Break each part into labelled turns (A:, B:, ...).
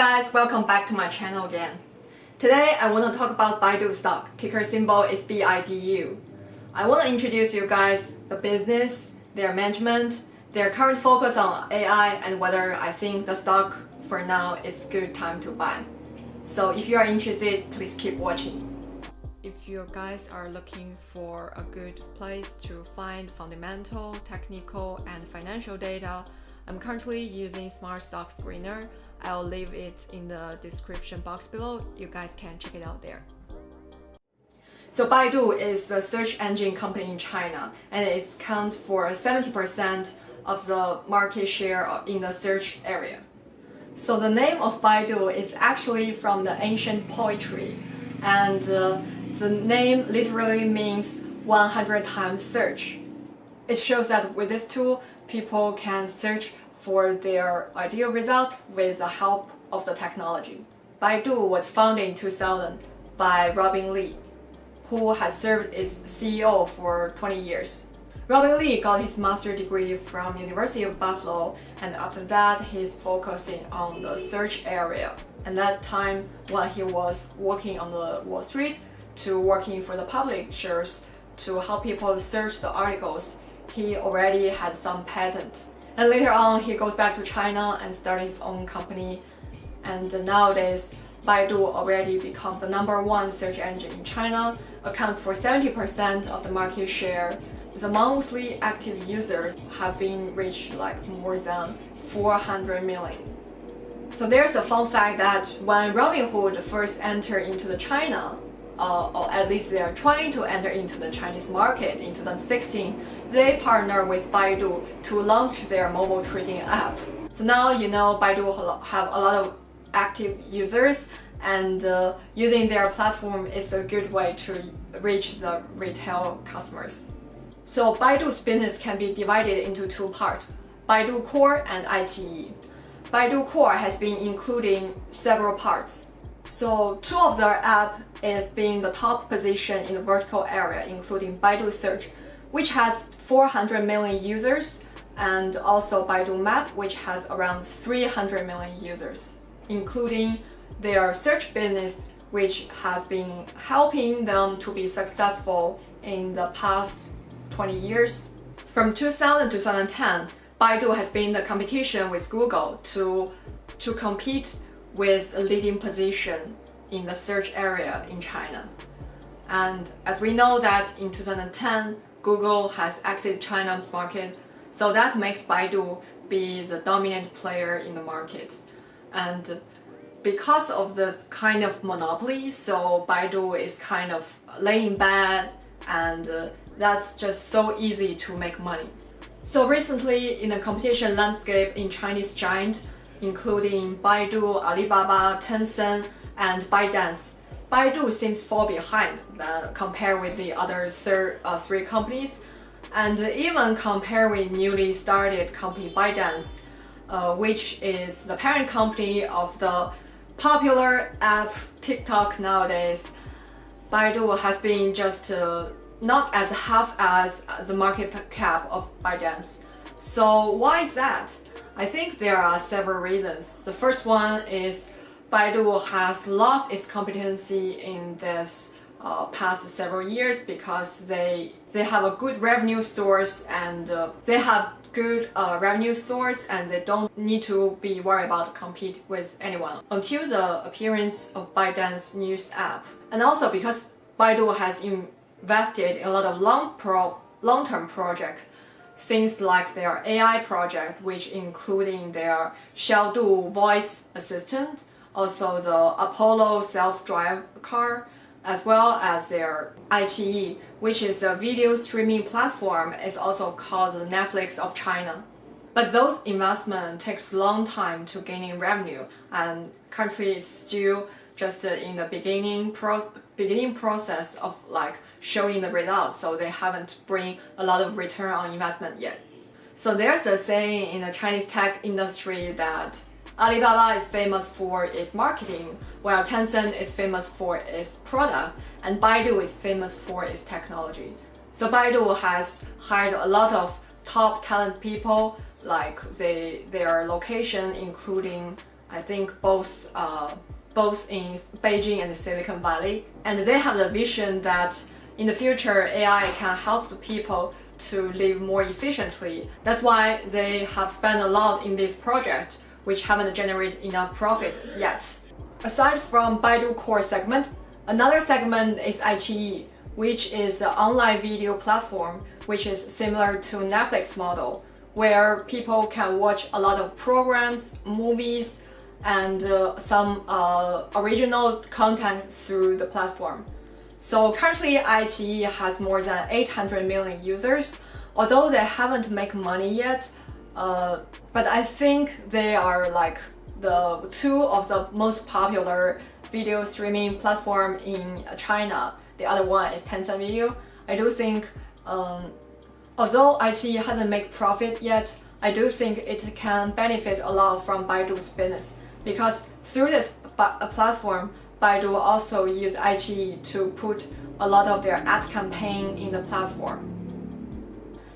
A: guys, welcome back to my channel again. Today I want to talk about Baidu Stock, ticker symbol is BIDU. I want to introduce you guys the business, their management, their current focus on AI, and whether I think the stock for now is good time to buy. So if you are interested, please keep watching. If you guys are looking for a good place to find fundamental, technical, and financial data, I'm currently using Smart Stock Screener. I'll leave it in the description box below. You guys can check it out there. So Baidu is the search engine company in China, and it counts for 70% of the market share in the search area. So the name of Baidu is actually from the ancient poetry, and the name literally means 100 times search. It shows that with this tool, people can search for their ideal result with the help of the technology. Baidu was founded in 2000 by Robin Li, who has served as CEO for 20 years. Robin Li got his master's degree from University of Buffalo, and after that he's focusing on the search area. And that time when he was working on the Wall Street to working for the publishers to help people search the articles, he already had some patent. And later on, he goes back to China and started his own company. And nowadays, Baidu already becomes the #1 search engine in China, accounts for 70% of the market share. The monthly active users have been reached like more than 400 million. So there's a fun fact that when Robinhood first entered into the China, or at least they are trying to enter into the Chinese market in 2016, they partnered with Baidu to launch their mobile trading app. So now you know Baidu have a lot of active users, and using their platform is a good way to reach the retail customers. So Baidu's business can be divided into two parts, Baidu Core and iQIYI. Baidu Core has been including several parts. So two of their app is being the top position in the vertical area, including Baidu Search, which has 400 million users, and also Baidu Map, which has around 300 million users, including their search business, which has been helping them to be successful in the past 20 years. From 2000 to 2010, Baidu has been in the competition with Google to compete with a leading position in the search area in China. And as we know that in 2010, Google has exited China's market, so that makes Baidu be the dominant player in the market. And because of the kind of monopoly, so Baidu is kind of laying back, and that's just so easy to make money. So recently, in the competition landscape in Chinese giant, including Baidu, Alibaba, Tencent, and ByteDance, Baidu seems fall behind compared with the other three companies, and even compared with newly started company ByteDance, which is the parent company of the popular app TikTok nowadays. Baidu has been just not as half as the market cap of ByteDance. So why is that? I think there are several reasons. The first one is Baidu has lost its competency in this past several years because they have a good revenue source, and they don't need to be worried about compete with anyone until the appearance of ByteDance news app. And also because Baidu has invested in a lot of long-term projects, things like their AI project, which including their Xiaodu voice assistant, also the Apollo self-drive car, as well as their iQIYI, which is a video streaming platform. It's also called the Netflix of China. But those investments takes a long time to gaining revenue, and currently it's still just in the beginning process of like showing the results, so they haven't bring a lot of return on investment yet. So there's a saying in the Chinese tech industry that Alibaba is famous for its marketing, while Tencent is famous for its product, and Baidu is famous for its technology. So Baidu has hired a lot of top talent people, like their location including I think both in Beijing and Silicon Valley, and they have the vision that in the future AI can help the people to live more efficiently. That's why they have spent a lot in this project, which haven't generated enough profit yet. Aside from Baidu core segment, another segment is iQIYI, which is an online video platform which is similar to Netflix model, where people can watch a lot of programs, movies, and some original content through the platform. So currently iQIYI has more than 800 million users, although they haven't made money yet, but I think they are like the two of the most popular video streaming platform in China. The other one is Tencent Video. I do think, although iQIYI hasn't made profit yet, I do think it can benefit a lot from Baidu's business, because through this platform, Baidu also use iQIYI to put a lot of their ad campaign in the platform.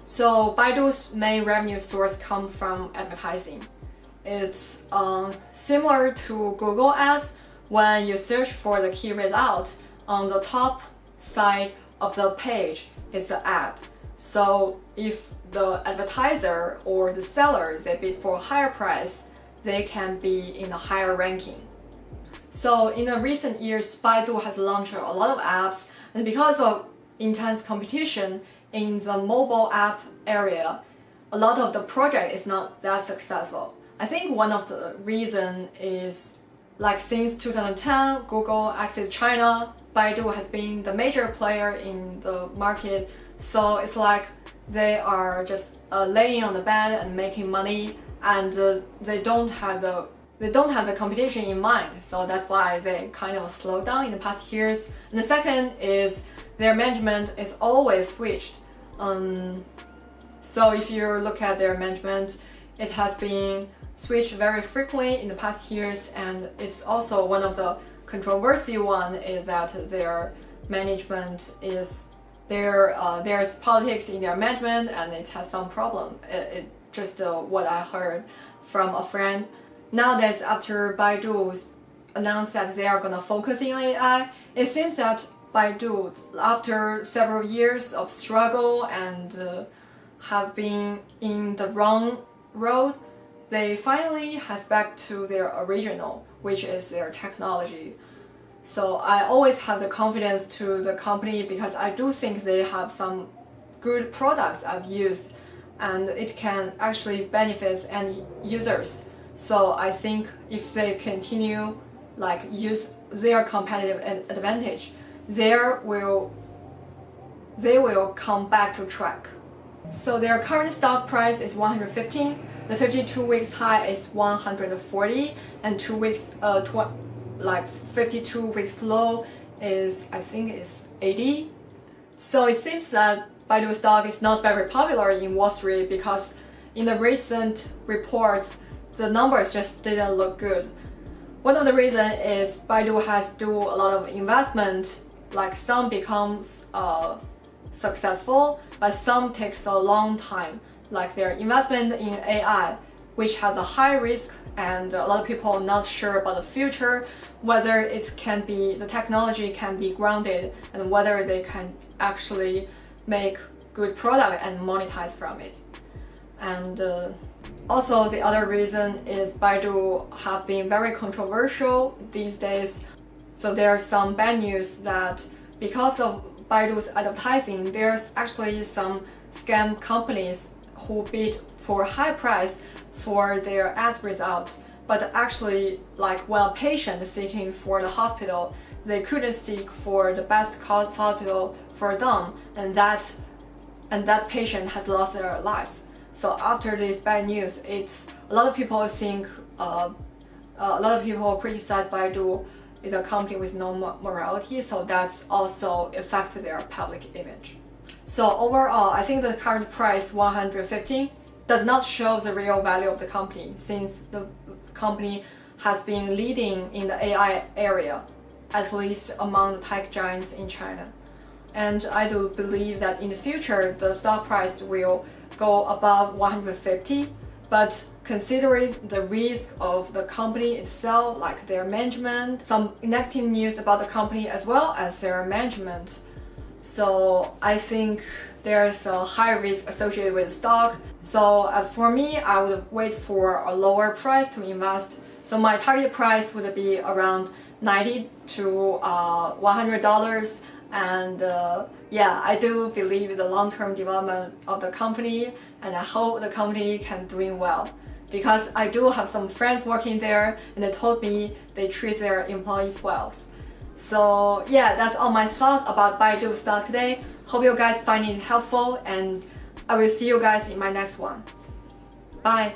A: So Baidu's main revenue source comes from advertising. It's similar to Google Ads. When you search for the key result, on the top side of the page is the ad. So if the advertiser or the seller, they bid for a higher price, they can be in a higher ranking. So in the recent years, Baidu has launched a lot of apps, and because of intense competition in the mobile app area, a lot of the project is not that successful. I think one of the reason is, like, since 2010, Google exited China, Baidu has been the major player in the market, so it's like they are just laying on the bed and making money, and they don't have the competition in mind, so that's why they kind of slowed down in the past years. And the second is their management is always switched. So if you look at their management, it has been switched very frequently in the past years, and it's also one of the controversy one is that their management is there's politics in their management, and it has some problem. It just what I heard from a friend. Nowadays, after Baidu announced that they are going to focus on AI, it seems that Baidu, after several years of struggle and have been in the wrong road, they finally has back to their original, which is their technology. So I always have the confidence to the company, because I do think they have some good products I've used, and it can actually benefit end users. So I think if they continue like use their competitive advantage, they will come back to track. So their current stock price is 115. The 52 weeks high is 140, and 2 weeks 52 weeks low is, I think, is 80. So it seems that Baidu stock is not very popular in Wall Street, because in the recent reports, the numbers just didn't look good. One of the reasons is Baidu has do a lot of investment, like some becomes successful, but some takes a long time, like their investment in AI, which has a high risk, and a lot of people are not sure about the future, whether the technology can be grounded, and whether they can actually make good product and monetize from it. And also the other reason is Baidu have been very controversial these days. So there are some bad news that because of Baidu's advertising, there's actually some scam companies who bid for high price for their ad result, but actually, like, when a patient is seeking for the hospital, they couldn't seek for the best hospital for them, and that patient has lost their lives. So after this bad news, a lot of people think, a lot of people criticize Baidu is a company with no morality, so that's also affected their public image. So overall, I think the current price 115 does not show the real value of the company, since the company has been leading in the AI area, at least among the tech giants in China. And I do believe that in the future, the stock price will go above 150, but considering the risk of the company itself, like their management, some negative news about the company as well as their management. So I think there's a high risk associated with the stock. So as for me, I would wait for a lower price to invest. So my target price would be around $90 to $100. And yeah, I do believe in the long-term development of the company, and I hope the company can doing well. Because I do have some friends working there, and they told me they treat their employees well. So yeah, that's all my thoughts about Baidu Stock today. Hope you guys find it helpful, and I will see you guys in my next one. Bye!